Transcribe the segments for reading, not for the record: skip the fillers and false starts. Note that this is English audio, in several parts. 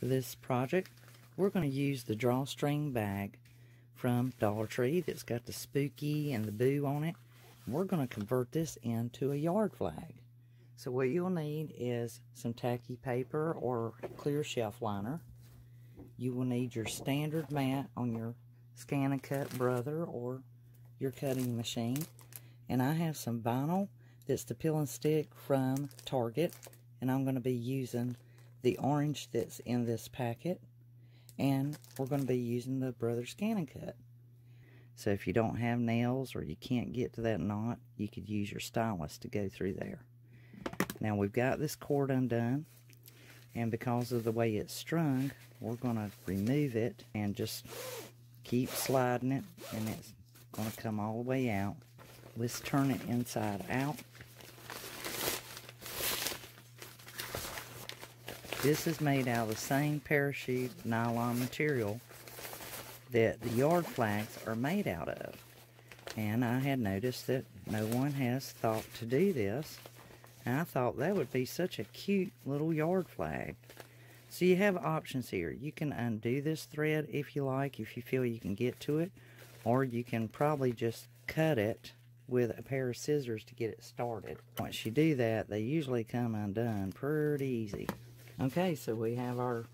For this project, we're going to use the drawstring bag from Dollar Tree that's got the spooky and the boo on it. We're going to convert this into a yard flag. So what you'll need is some tacky paper or clear shelf liner. You will need your standard mat on your ScanNCut Brother or your cutting machine. And I have some vinyl that's the peel and stick from Target. And I'm going to be using the orange that's in this packet. And we're going to be using the Brother ScanNCut. So if you don't have nails or you can't get to that knot, you could use your stylus to go through there. Now we've got this cord undone, and because of the way it's strung, we're going to remove it and just keep sliding it, and it's going to come all the way out. Let's turn it inside out. This is made out of the same parachute nylon material that the yard flags are made out of. And I had noticed that no one has thought to do this. And I thought that would be such a cute little yard flag. So you have options here. You can undo this thread if you like, if you feel you can get to it. Or you can probably just cut it with a pair of scissors to get it started. Once you do that, they usually come undone pretty easy. Okay, so we have our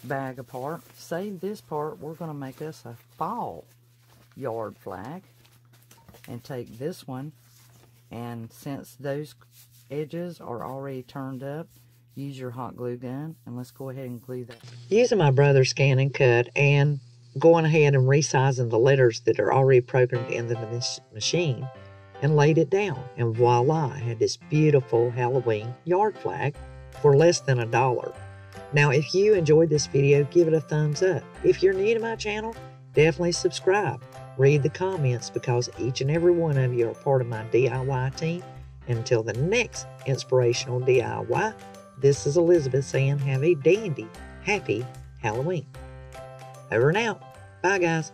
bag apart. Save this part. We're going to make us a fall yard flag. And take this one. And since those edges are already turned up, use your hot glue gun, and let's go ahead and glue that. Using my Brother ScanNCut and going ahead and resizing the letters that are already programmed into the machine, and laid it down, and voila, I had this beautiful Halloween yard flag for less than $1. Now if you enjoyed this video, give it a thumbs up. If you're new to my channel, definitely subscribe. Read the comments, because each and every one of you are part of my DIY team. And until the next inspirational DIY, this is Elizabeth saying have a dandy, happy Halloween. Over and out. Bye, guys.